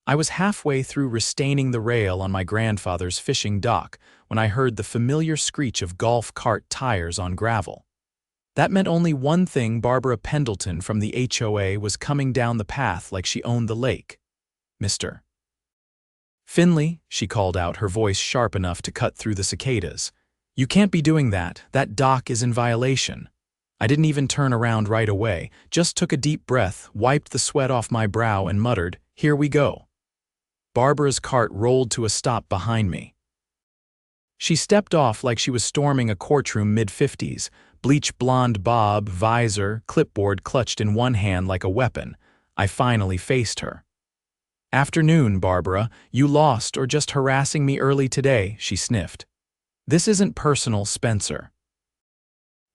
I was halfway through restaining the rail on my grandfather's fishing dock when I heard the familiar screech of golf cart tires on gravel. That meant only one thing: Barbara Pendleton from the HOA was coming down the path like she owned the lake. Mr. Finley, she called out, her voice sharp enough to cut through the cicadas. You can't be doing that. That dock is in violation. I didn't even turn around right away, just took a deep breath, wiped the sweat off my brow and muttered, "Here we go." Barbara's cart rolled to a stop behind me. She stepped off like she was storming a courtroom mid-50s, bleach blonde bob, visor, clipboard clutched in one hand like a weapon. I finally faced her. "Afternoon, Barbara. You lost or just harassing me early today," she sniffed. "This isn't personal, Spencer.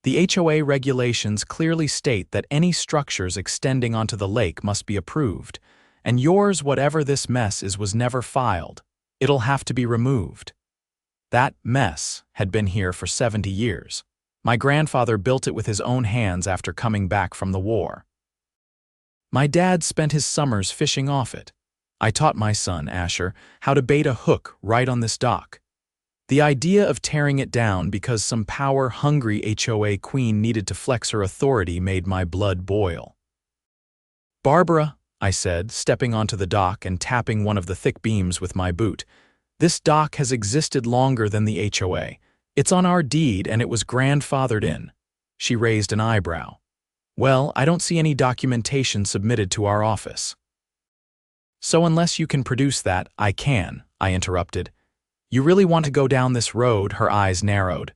The HOA regulations clearly state that any structures extending onto the lake must be approved, and yours, whatever this mess is, was never filed. It'll have to be removed." That mess had been here for 70 years. My grandfather built it with his own hands after coming back from the war. My dad spent his summers fishing off it. I taught my son, Asher, how to bait a hook right on this dock. The idea of tearing it down because some power-hungry HOA queen needed to flex her authority made my blood boil. "Barbara," I said, stepping onto the dock and tapping one of the thick beams with my boot, "this dock has existed longer than the HOA. It's on our deed and it was grandfathered in." She raised an eyebrow. "Well, I don't see any documentation submitted to our office." "So unless you can produce that, I can," I interrupted. "You really want to go down this road?" Her eyes narrowed.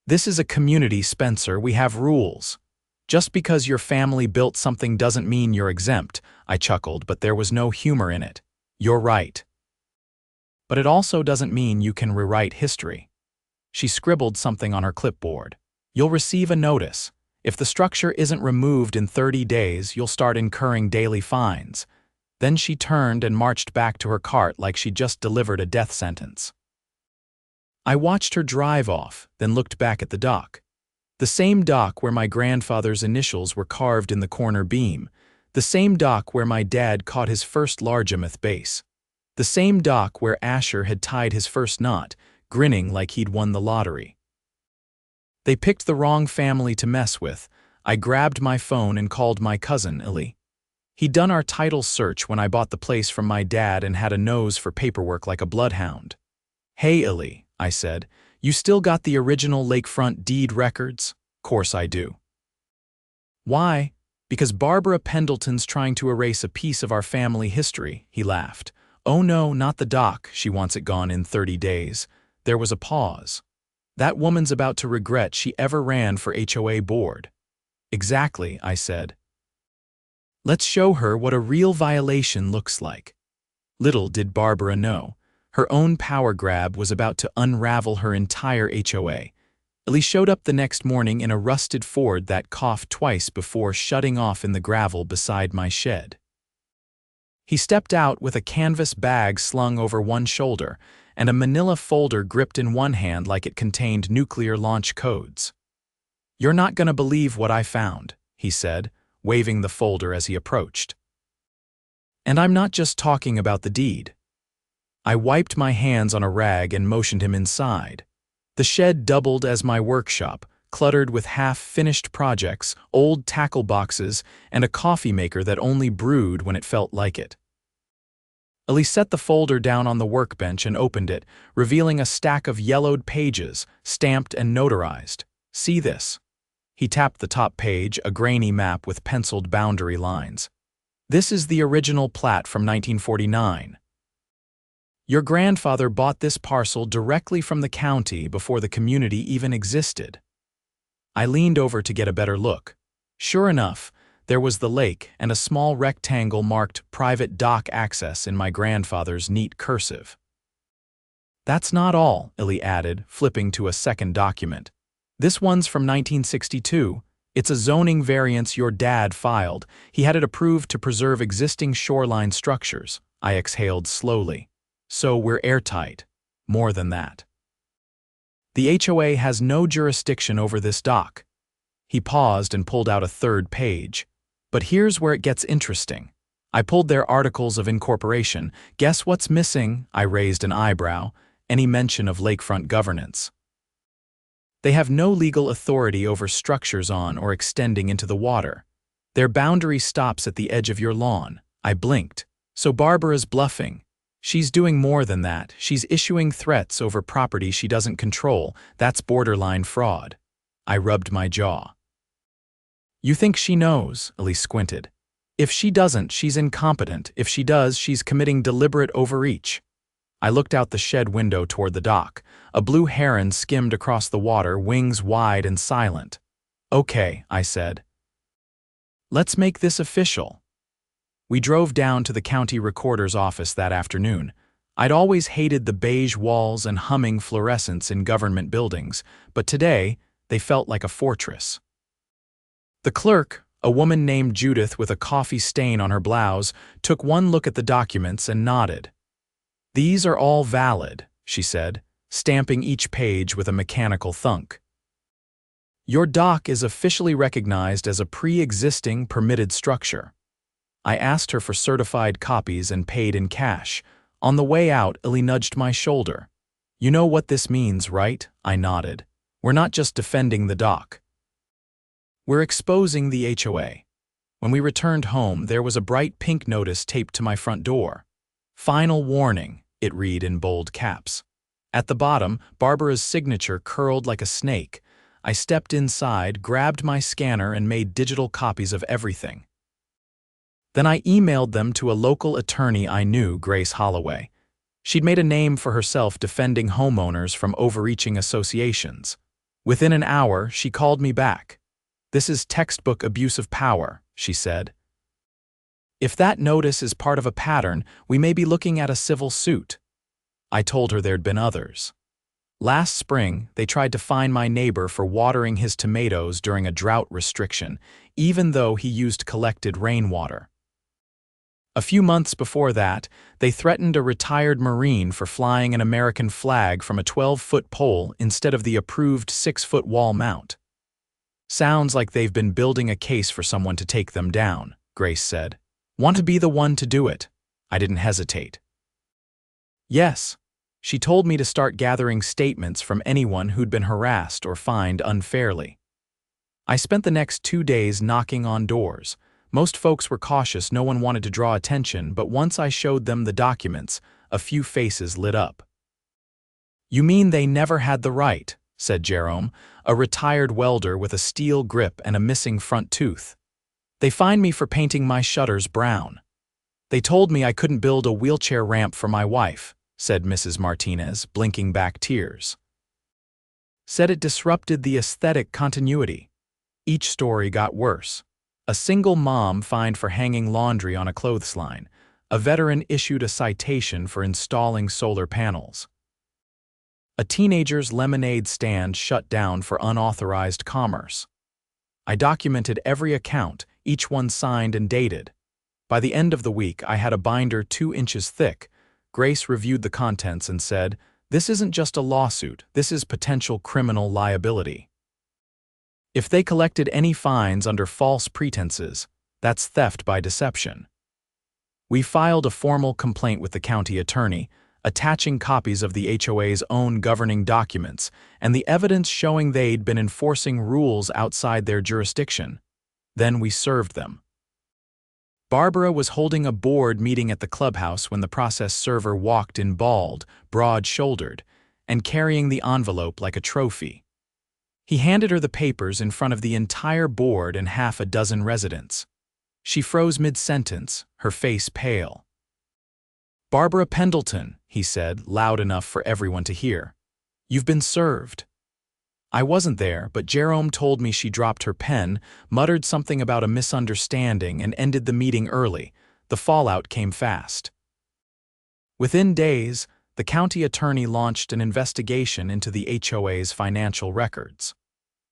"This is a community, Spencer. We have rules. Just because your family built something doesn't mean you're exempt." I chuckled, but there was no humor in it. "You're right. But it also doesn't mean you can rewrite history." She scribbled something on her clipboard. "You'll receive a notice. If the structure isn't removed in 30 days, you'll start incurring daily fines." Then she turned and marched back to her cart like she'd just delivered a death sentence. I watched her drive off, then looked back at the dock. The same dock where my grandfather's initials were carved in the corner beam. The same dock where my dad caught his first largemouth bass. The same dock where Asher had tied his first knot, grinning like he'd won the lottery. They picked the wrong family to mess with. I grabbed my phone and called my cousin, Illy. He'd done our title search when I bought the place from my dad and had a nose for paperwork like a bloodhound. "Hey, Illy," I said, "you still got the original lakefront deed records?" "Course I do." "Why?" "Because Barbara Pendleton's trying to erase a piece of our family history," he laughed. "Oh no, not the dock. She wants it gone in 30 days. There was a pause. "That woman's about to regret she ever ran for HOA board." "Exactly," I said. "Let's show her what a real violation looks like." Little did Barbara know, her own power grab was about to unravel her entire HOA. Illy showed up the next morning in a rusted Ford that coughed twice before shutting off in the gravel beside my shed. He stepped out with a canvas bag slung over one shoulder and a manila folder gripped in one hand like it contained nuclear launch codes. "You're not gonna believe what I found," he said, waving the folder as he approached. "And I'm not just talking about the deed." I wiped my hands on a rag and motioned him inside. The shed doubled as my workshop, cluttered with half-finished projects, old tackle boxes, and a coffee maker that only brewed when it felt like it. Illy set the folder down on the workbench and opened it, revealing a stack of yellowed pages, stamped and notarized. "See this?" He tapped the top page, a grainy map with penciled boundary lines. "This is the original plat from 1949. Your grandfather bought this parcel directly from the county before the community even existed." I leaned over to get a better look. Sure enough, there was the lake and a small rectangle marked "Private Dock Access" in my grandfather's neat cursive. "That's not all," Illy added, flipping to a second document. "This one's from 1962. It's a zoning variance your dad filed. He had it approved to preserve existing shoreline structures." I exhaled slowly. "So we're airtight." "More than that. The HOA has no jurisdiction over this dock." He paused and pulled out a third page. "But here's where it gets interesting. I pulled their articles of incorporation. Guess what's missing? I raised an eyebrow. Any mention of lakefront governance. They have no legal authority over structures on or extending into the water. Their boundary stops at the edge of your lawn. I blinked. So Barbara's bluffing. She's doing more than that. She's issuing threats over property she doesn't control. That's borderline fraud. I rubbed my jaw. You think she knows? Elise squinted. If she doesn't, she's incompetent. If she does, she's committing deliberate overreach. I looked out the shed window toward the dock. A blue heron skimmed across the water, wings wide and silent. Okay, I said. Let's make this official. We drove down to the county recorder's office that afternoon. I'd always hated the beige walls and humming fluorescence in government buildings, but today they felt like a fortress. The clerk, a woman named Judith with a coffee stain on her blouse, took one look at the documents and nodded. These are all valid, she said, stamping each page with a mechanical thunk. Your dock is officially recognized as a pre-existing permitted structure. I asked her for certified copies and paid in cash. On the way out, Ellie nudged my shoulder. You know what this means, right? I nodded. We're not just defending the dock. We're exposing the HOA. When we returned home, there was a bright pink notice taped to my front door. Final warning, it read in bold caps. At the bottom, Barbara's signature curled like a snake. I stepped inside, grabbed my scanner, and made digital copies of everything. Then I emailed them to a local attorney I knew, Grace Holloway. She'd made a name for herself defending homeowners from overreaching associations. Within an hour, she called me back. This is textbook abuse of power, she said. If that notice is part of a pattern, we may be looking at a civil suit. I told her there'd been others. Last spring, they tried to fine my neighbor for watering his tomatoes during a drought restriction, even though he used collected rainwater. A few months before that, they threatened a retired Marine for flying an American flag from a 12-foot pole instead of the approved 6-foot wall mount. Sounds like they've been building a case for someone to take them down, Grace said. Want to be the one to do it? I didn't hesitate. Yes. She told me to start gathering statements from anyone who'd been harassed or fined unfairly. I spent the next 2 days knocking on doors. Most folks were cautious, no one wanted to draw attention, but once I showed them the documents, a few faces lit up. You mean they never had the right, said Jerome, a retired welder with a steel grip and a missing front tooth. They fined me for painting my shutters brown. They told me I couldn't build a wheelchair ramp for my wife, said Mrs. Martinez, blinking back tears. Said it disrupted the aesthetic continuity. Each story got worse. A single mom fined for hanging laundry on a clothesline. A veteran issued a citation for installing solar panels. A teenager's lemonade stand shut down for unauthorized commerce. I documented every account, each one signed and dated. By the end of the week, I had a binder 2 inches thick. Grace reviewed the contents and said, "This isn't just a lawsuit, this is potential criminal liability. If they collected any fines under false pretenses, that's theft by deception." We filed a formal complaint with the county attorney, attaching copies of the HOA's own governing documents and the evidence showing they'd been enforcing rules outside their jurisdiction. Then we served them. Barbara was holding a board meeting at the clubhouse when the process server walked in bald, broad-shouldered, and carrying the envelope like a trophy. He handed her the papers in front of the entire board and half a dozen residents. She froze mid-sentence, her face pale. "Barbara Pendleton," he said, loud enough for everyone to hear. "You've been served." I wasn't there, but Jerome told me she dropped her pen, muttered something about a misunderstanding, and ended the meeting early. The fallout came fast. Within days, the county attorney launched an investigation into the HOA's financial records.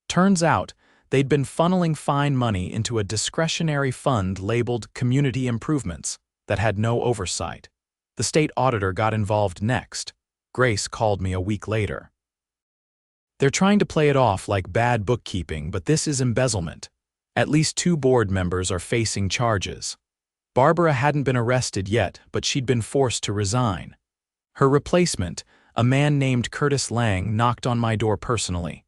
Turns out, they'd been funneling fine money into a discretionary fund labeled Community Improvements that had no oversight. The state auditor got involved next. Grace called me a week later. "They're trying to play it off like bad bookkeeping, but this is embezzlement. At least 2 board members are facing charges." Barbara hadn't been arrested yet, but she'd been forced to resign. Her replacement, a man named Curtis Lang, knocked on my door personally.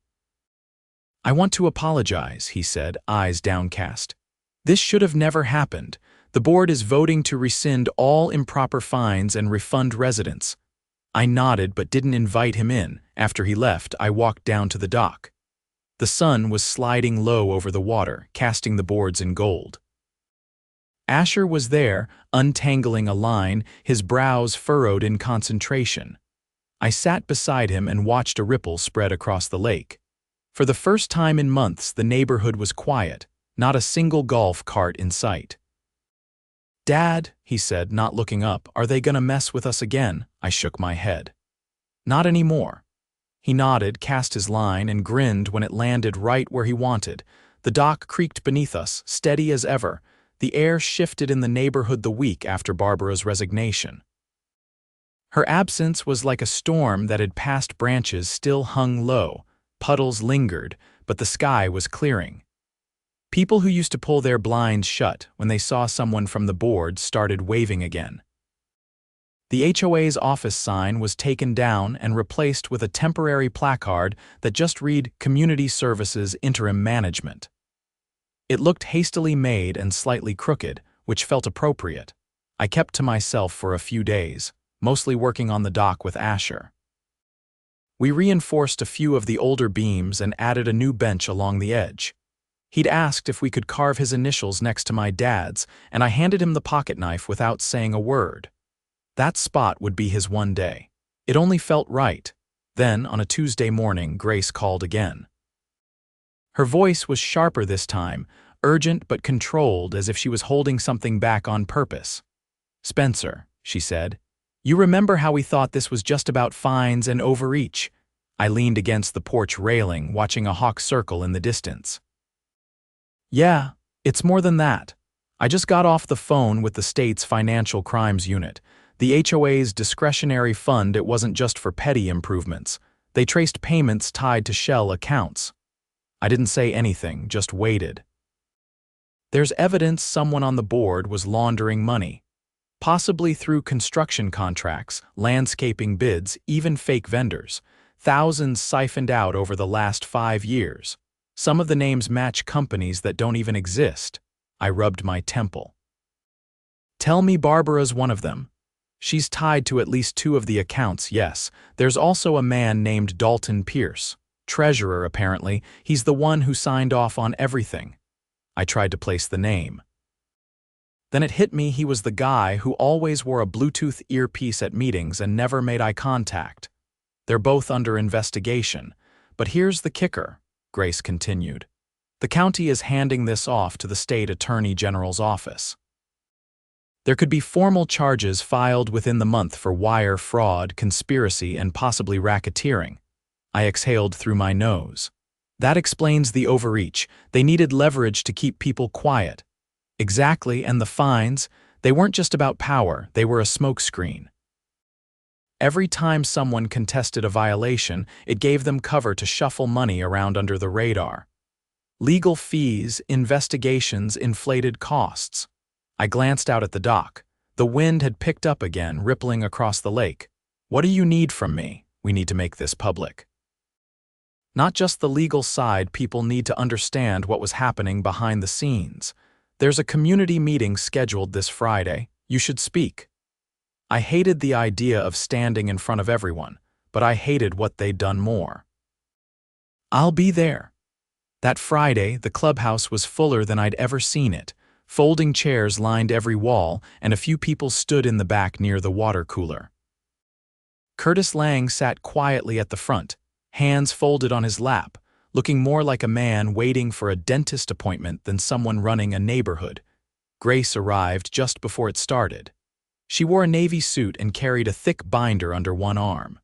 "I want to apologize," he said, eyes downcast. "This should have never happened. The board is voting to rescind all improper fines and refund residents." I nodded but didn't invite him in. After he left, I walked down to the dock. The sun was sliding low over the water, casting the boards in gold. Asher was there, untangling a line, his brows furrowed in concentration. I sat beside him and watched a ripple spread across the lake. For the first time in months, the neighborhood was quiet, not a single golf cart in sight. "Dad," he said, not looking up, "are they gonna mess with us again?" I shook my head. "Not anymore." He nodded, cast his line, and grinned when it landed right where he wanted. The dock creaked beneath us, steady as ever. The air shifted in the neighborhood the week after Barbara's resignation. Her absence was like a storm that had passed. Branches still hung low, puddles lingered, but the sky was clearing. People who used to pull their blinds shut when they saw someone from the board started waving again. The HOA's office sign was taken down and replaced with a temporary placard that just read "Community Services Interim Management." It looked hastily made and slightly crooked, which felt appropriate. I kept to myself for a few days, mostly working on the dock with Asher. We reinforced a few of the older beams and added a new bench along the edge. He'd asked if we could carve his initials next to my dad's, and I handed him the pocket knife without saying a word. That spot would be his one day. It only felt right. Then, on a Tuesday morning, Grace called again. Her voice was sharper this time, urgent but controlled, as if she was holding something back on purpose. "Spencer," she said, "you remember how we thought this was just about fines and overreach?" I leaned against the porch railing, watching a hawk circle in the distance. "Yeah, it's more than that. I just got off the phone with the state's financial crimes unit. The HOA's discretionary fund, it wasn't just for petty improvements. They traced payments tied to shell accounts." I didn't say anything, just waited. "There's evidence someone on the board was laundering money, possibly through construction contracts, landscaping bids, even fake vendors. Thousands siphoned out over the last 5 years. Some of the names match companies that don't even exist." I rubbed my temple. "Tell me Barbara's one of them." "She's tied to at least 2 of the accounts, yes. There's also a man named Dalton Pierce. Treasurer, apparently. He's the one who signed off on everything." I tried to place the name. Then it hit me he was the guy who always wore a Bluetooth earpiece at meetings and never made eye contact. "They're both under investigation. But here's the kicker," Grace continued. "The county is handing this off to the state attorney general's office. There could be formal charges filed within the month for wire fraud, conspiracy, and possibly racketeering." I exhaled through my nose. "That explains the overreach. They needed leverage to keep people quiet." "Exactly, and the fines, they weren't just about power, they were a smokescreen. Every time someone contested a violation, it gave them cover to shuffle money around under the radar. Legal fees, investigations, inflated costs." I glanced out at the dock. The wind had picked up again, rippling across the lake. "What do you need from me? We need to make this public." Not just the legal side, people need to understand what was happening behind the scenes. "There's a community meeting scheduled this Friday. You should speak." I hated the idea of standing in front of everyone, but I hated what they'd done more. "I'll be there." That Friday, the clubhouse was fuller than I'd ever seen it. Folding chairs lined every wall, and a few people stood in the back near the water cooler. Curtis Lang sat quietly at the front, hands folded on his lap, looking more like a man waiting for a dentist appointment than someone running a neighborhood. Grace arrived just before it started. She wore a navy suit and carried a thick binder under one arm.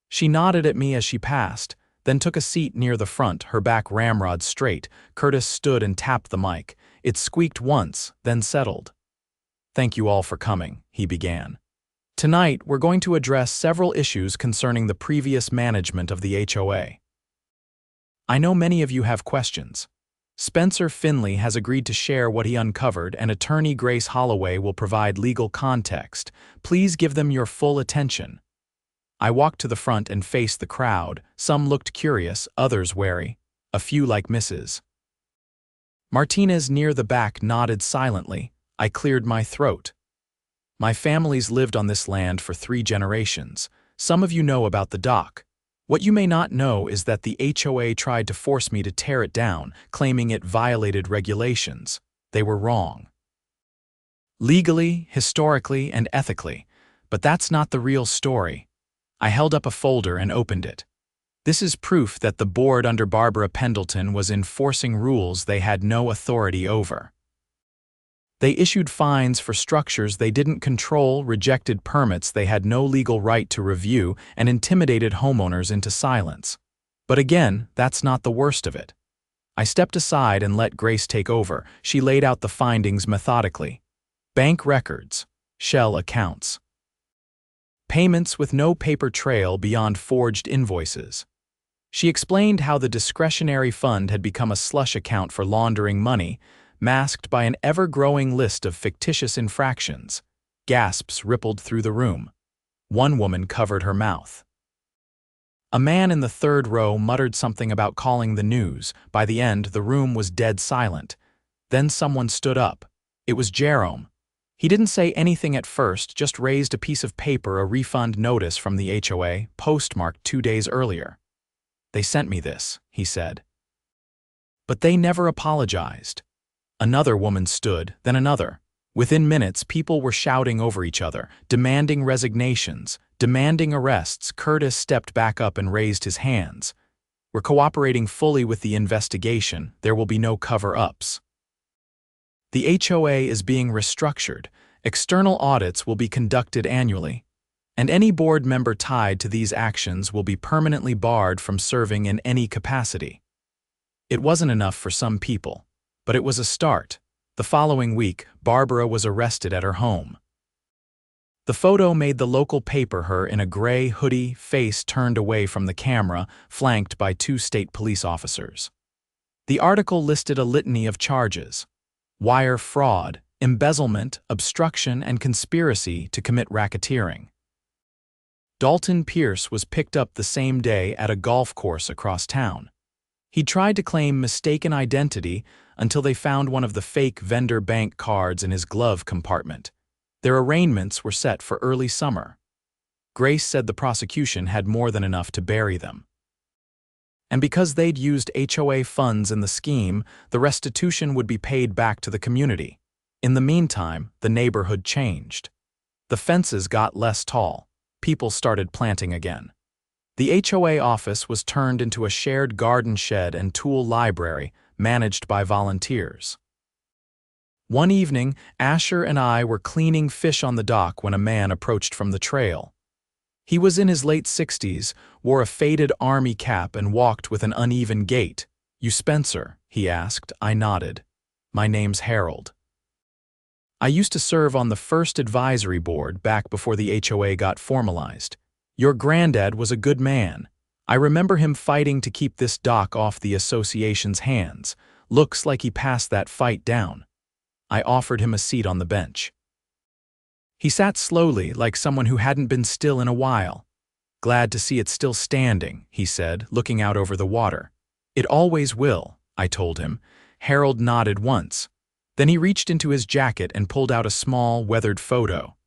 She nodded at me as she passed, then took a seat near the front, her back ramrod straight. Curtis stood and tapped the mic. It squeaked once, then settled. "Thank you all for coming," he began. "Tonight, we're going to address several issues concerning the previous management of the HOA. I know many of you have questions. Spencer Finley has agreed to share what he uncovered, and attorney Grace Holloway will provide legal context. Please give them your full attention. I walked to the front and faced the crowd. Some looked curious, others wary. A few like Mrs. Martinez near the back nodded silently. I cleared my throat. My family's lived on this land for 3 generations. Some of you know about the dock. What you may not know is that the HOA tried to force me to tear it down, claiming it violated regulations. They were wrong. Legally, historically, and ethically. But that's not the real story. I held up a folder and opened it. This is proof that the board under Barbara Pendleton was enforcing rules they had no authority over. They issued fines for structures they didn't control, rejected permits they had no legal right to review, and intimidated homeowners into silence. But again, that's not the worst of it. I stepped aside and let Grace take over. She laid out the findings methodically. Bank records, shell accounts, payments with no paper trail beyond forged invoices. She explained how the discretionary fund had become a slush account for laundering money, masked by an ever-growing list of fictitious infractions. Gasps rippled through the room. One woman covered her mouth. A man in the 3rd row muttered something about calling the news. By the end, the room was dead silent. Then someone stood up. It was Jerome. He didn't say anything at first, just raised a piece of paper, a refund notice from the HOA, postmarked 2 days earlier. "They sent me this," he said. But they never apologized. Another woman stood, then another. Within minutes, people were shouting over each other, demanding resignations, demanding arrests. Curtis stepped back up and raised his hands. "We're cooperating fully with the investigation. There will be no cover-ups." The HOA is being restructured. External audits will be conducted annually, and any board member tied to these actions will be permanently barred from serving in any capacity. It wasn't enough for some people, but it was a start. The following week, Barbara was arrested at her home. The photo made the local paper, her in a gray hoodie, face turned away from the camera, flanked by 2 state police officers. The article listed a litany of charges: wire fraud, embezzlement, obstruction, and conspiracy to commit racketeering. Dalton Pierce was picked up the same day at a golf course across town. He tried to claim mistaken identity until they found one of the fake vendor bank cards in his glove compartment. Their arraignments were set for early summer. Grace said the prosecution had more than enough to bury them. And because they'd used HOA funds in the scheme, the restitution would be paid back to the community. In the meantime, the neighborhood changed. The fences got less tall. People started planting again. The HOA office was turned into a shared garden shed and tool library managed by volunteers. One evening, Asher and I were cleaning fish on the dock when a man approached from the trail. He was in his late 60s, wore a faded army cap, and walked with an uneven gait. "You Spencer?" he asked. I nodded. "My name's Harold. I used to serve on the first advisory board back before the HOA got formalized. Your granddad was a good man. I remember him fighting to keep this dock off the association's hands. Looks like he passed that fight down." I offered him a seat on the bench. He sat slowly, like someone who hadn't been still in a while. "Glad to see it still standing," he said, looking out over the water. "It always will," I told him. Harold nodded once. Then he reached into his jacket and pulled out a small, weathered photo.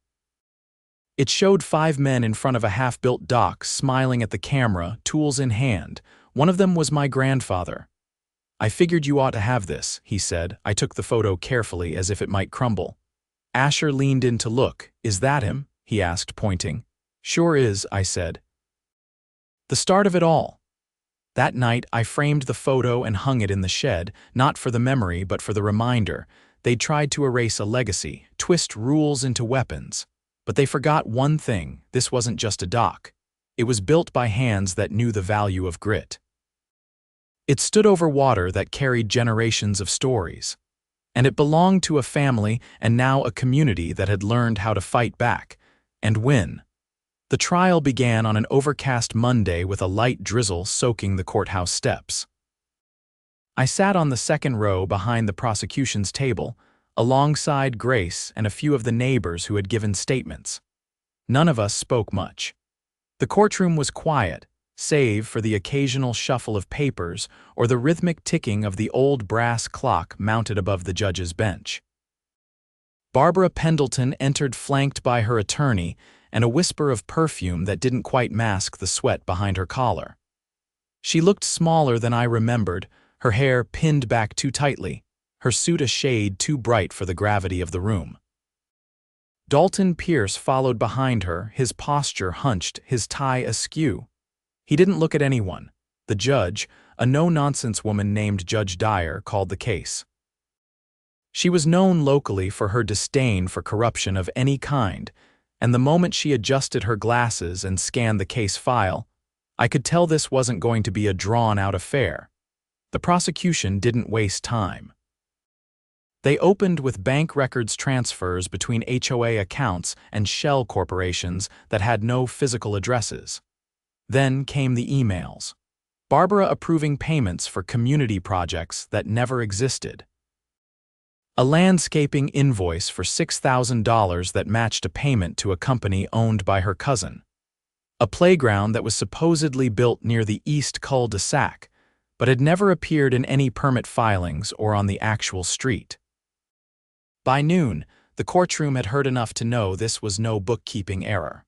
It showed 5 men in front of a half-built dock, smiling at the camera, tools in hand. One of them was my grandfather. "I figured you ought to have this," he said. I took the photo carefully, as if it might crumble. Asher leaned in to look. "Is that him?" he asked, pointing. "Sure is," I said. The start of it all. That night, I framed the photo and hung it in the shed, not for the memory, but for the reminder. They'd tried to erase a legacy, twist rules into weapons. But they forgot one thing: this wasn't just a dock. It was built by hands that knew the value of grit. It stood over water that carried generations of stories. And it belonged to a family and now a community that had learned how to fight back and win. The trial began on an overcast Monday with a light drizzle soaking the courthouse steps. I sat on the second row behind the prosecution's table, alongside Grace and a few of the neighbors who had given statements. None of us spoke much. The courtroom was quiet, save for the occasional shuffle of papers or the rhythmic ticking of the old brass clock mounted above the judge's bench. Barbara Pendleton entered flanked by her attorney and a whisper of perfume that didn't quite mask the sweat behind her collar. She looked smaller than I remembered, her hair pinned back too tightly, her suit a shade too bright for the gravity of the room. Dalton Pierce followed behind her, his posture hunched, his tie askew. He didn't look at anyone. The judge, a no-nonsense woman named Judge Dyer, called the case. She was known locally for her disdain for corruption of any kind, and the moment she adjusted her glasses and scanned the case file, I could tell this wasn't going to be a drawn-out affair. The prosecution didn't waste time. They opened with bank records transfers between HOA accounts and shell corporations that had no physical addresses. Then came the emails. Barbara approving payments for community projects that never existed. A landscaping invoice for $6,000 that matched a payment to a company owned by her cousin. A playground that was supposedly built near the East cul-de-sac, but had never appeared in any permit filings or on the actual street. By noon, the courtroom had heard enough to know this was no bookkeeping error.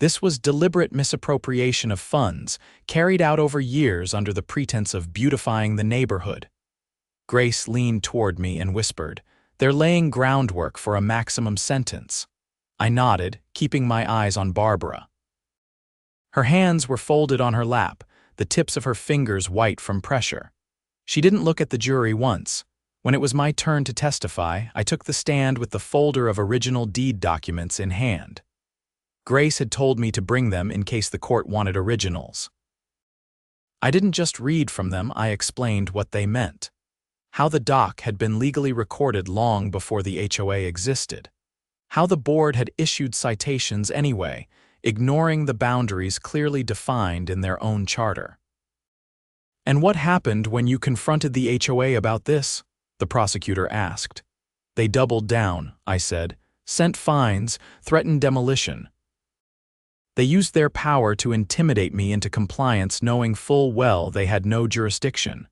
This was deliberate misappropriation of funds, carried out over years under the pretense of beautifying the neighborhood. Grace leaned toward me and whispered, "They're laying groundwork for a maximum sentence." I nodded, keeping my eyes on Barbara. Her hands were folded on her lap, the tips of her fingers white from pressure. She didn't look at the jury once. When it was my turn to testify, I took the stand with the folder of original deed documents in hand. Grace had told me to bring them in case the court wanted originals. I didn't just read from them, I explained what they meant. How the doc had been legally recorded long before the HOA existed. How the board had issued citations anyway, ignoring the boundaries clearly defined in their own charter. "And what happened when you confronted the HOA about this?" the prosecutor asked. "They doubled down," I said, "sent fines, threatened demolition. They used their power to intimidate me into compliance knowing full well they had no jurisdiction."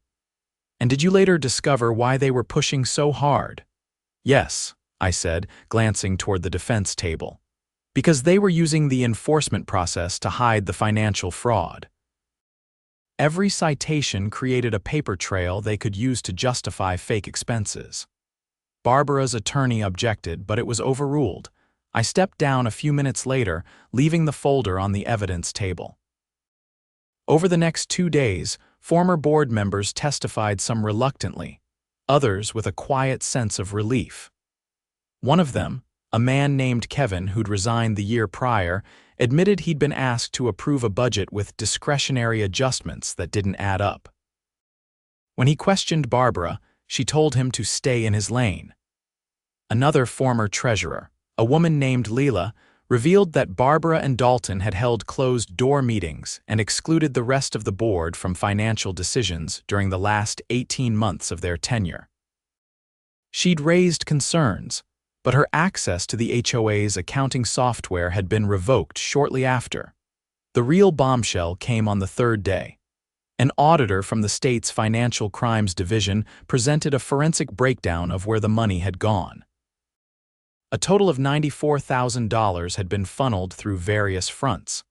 "And did you later discover why they were pushing so hard?" "Yes," I said, glancing toward the defense table. "Because they were using the enforcement process to hide the financial fraud." Every citation created a paper trail they could use to justify fake expenses. Barbara's attorney objected, but it was overruled. I stepped down a few minutes later, leaving the folder on the evidence table. Over the next 2 days, former board members testified, some reluctantly, others with a quiet sense of relief. One of them, a man named Kevin who'd resigned the year prior, admitted he'd been asked to approve a budget with discretionary adjustments that didn't add up. When he questioned Barbara, she told him to stay in his lane. Another former treasurer, a woman named Leela, revealed that Barbara and Dalton had held closed-door meetings and excluded the rest of the board from financial decisions during the last 18 months of their tenure. She'd raised concerns, but her access to the HOA's accounting software had been revoked shortly after. The real bombshell came on the third day. An auditor from the state's Financial Crimes Division presented a forensic breakdown of where the money had gone. A total of $94,000 had been funneled through various fronts.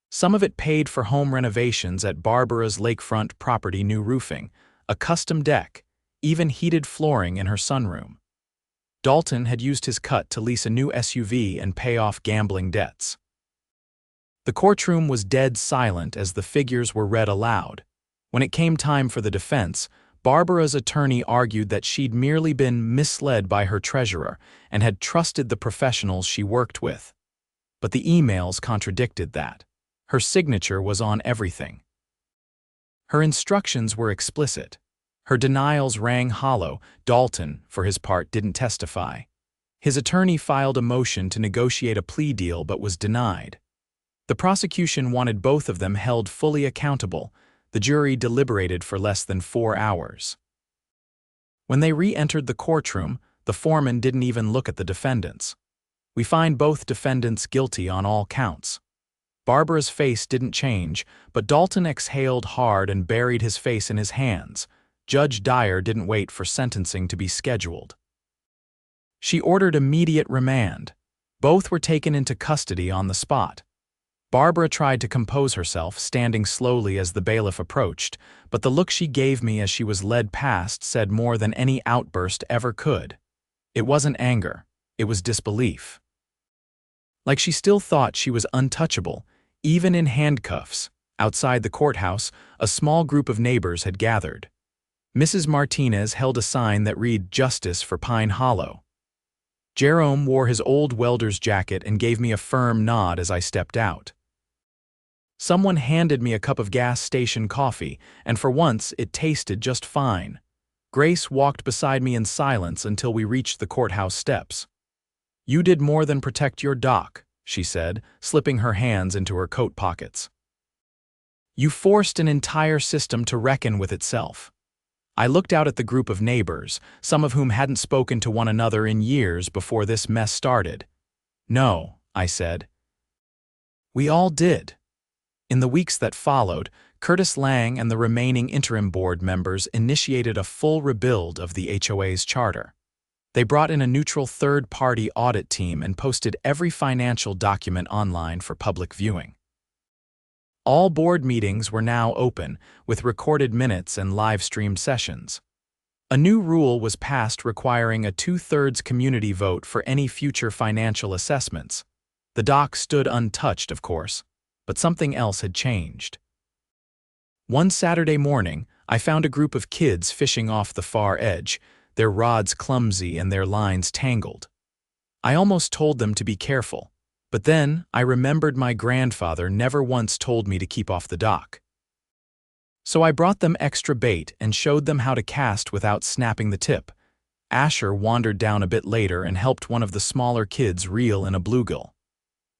Some of it paid for home renovations at Barbara's lakefront property, new roofing, a custom deck, even heated flooring in her sunroom. Dalton had used his cut to lease a new SUV and pay off gambling debts. The courtroom was dead silent as the figures were read aloud. When it came time for the defense, Barbara's attorney argued that she'd merely been misled by her treasurer and had trusted the professionals she worked with. But the emails contradicted that. Her signature was on everything. Her instructions were explicit. Her denials rang hollow. Dalton, for his part, didn't testify. His attorney filed a motion to negotiate a plea deal but was denied. The prosecution wanted both of them held fully accountable. The jury deliberated for less than 4 hours. When they re-entered the courtroom, the foreman didn't even look at the defendants. We find both defendants guilty on all counts. Barbara's face didn't change, but Dalton exhaled hard and buried his face in his hands. Judge Dyer didn't wait for sentencing to be scheduled. She ordered immediate remand. Both were taken into custody on the spot. Barbara tried to compose herself, standing slowly as the bailiff approached, but the look she gave me as she was led past said more than any outburst ever could. It wasn't anger, it was disbelief. Like she still thought she was untouchable, even in handcuffs. Outside the courthouse, a small group of neighbors had gathered. Mrs. Martinez held a sign that read "Justice for Pine Hollow." Jerome wore his old welder's jacket and gave me a firm nod as I stepped out. Someone handed me a cup of gas station coffee, and for once it tasted just fine. Grace walked beside me in silence until we reached the courthouse steps. "You did more than protect your dock," she said, slipping her hands into her coat pockets. "You forced an entire system to reckon with itself." I looked out at the group of neighbors, some of whom hadn't spoken to one another in years before this mess started. "No," I said. "We all did." In the weeks that followed, Curtis Lang and the remaining interim board members initiated a full rebuild of the HOA's charter. They brought in a neutral third-party audit team and posted every financial document online for public viewing. All board meetings were now open, with recorded minutes and live-streamed sessions. A new rule was passed requiring a 2/3 community vote for any future financial assessments. The dock stood untouched, of course, but something else had changed. One Saturday morning, I found a group of kids fishing off the far edge, their rods clumsy and their lines tangled. I almost told them to be careful, but then I remembered my grandfather never once told me to keep off the dock. So I brought them extra bait and showed them how to cast without snapping the tip. Asher wandered down a bit later and helped one of the smaller kids reel in a bluegill.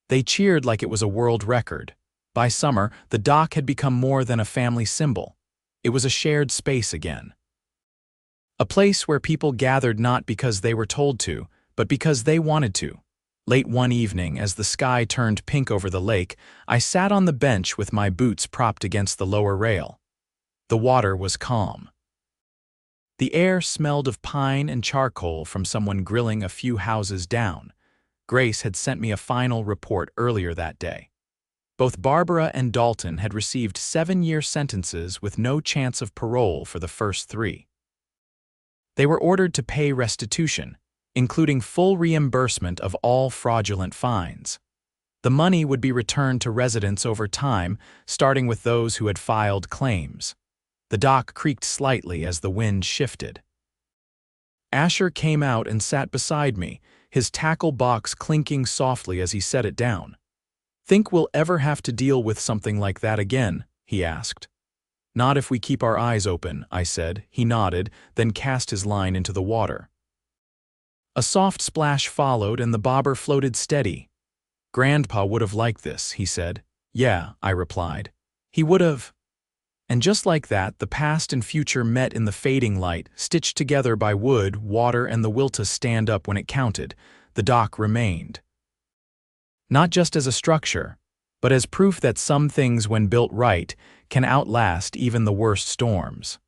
They cheered like it was a world record. By summer, the dock had become more than a family symbol. It was a shared space again. A place where people gathered not because they were told to, but because they wanted to. Late one evening, as the sky turned pink over the lake, I sat on the bench with my boots propped against the lower rail. The water was calm. The air smelled of pine and charcoal from someone grilling a few houses down. Grace had sent me a final report earlier that day. Both Barbara and Dalton had received 7-year sentences with no chance of parole for the first 3. They were ordered to pay restitution, including full reimbursement of all fraudulent fines. The money would be returned to residents over time, starting with those who had filed claims. The dock creaked slightly as the wind shifted. Asher came out and sat beside me, his tackle box clinking softly as he set it down. "Think we'll ever have to deal with something like that again?" he asked. "Not if we keep our eyes open," I said. He nodded, then cast his line into the water. A soft splash followed and the bobber floated steady. "Grandpa would have liked this," he said. "Yeah," I replied. "He would have." And just like that, the past and future met in the fading light, stitched together by wood, water, and the will to stand up when it counted. The dock remained. Not just as a structure, but as proof that some things, when built right, can outlast even the worst storms.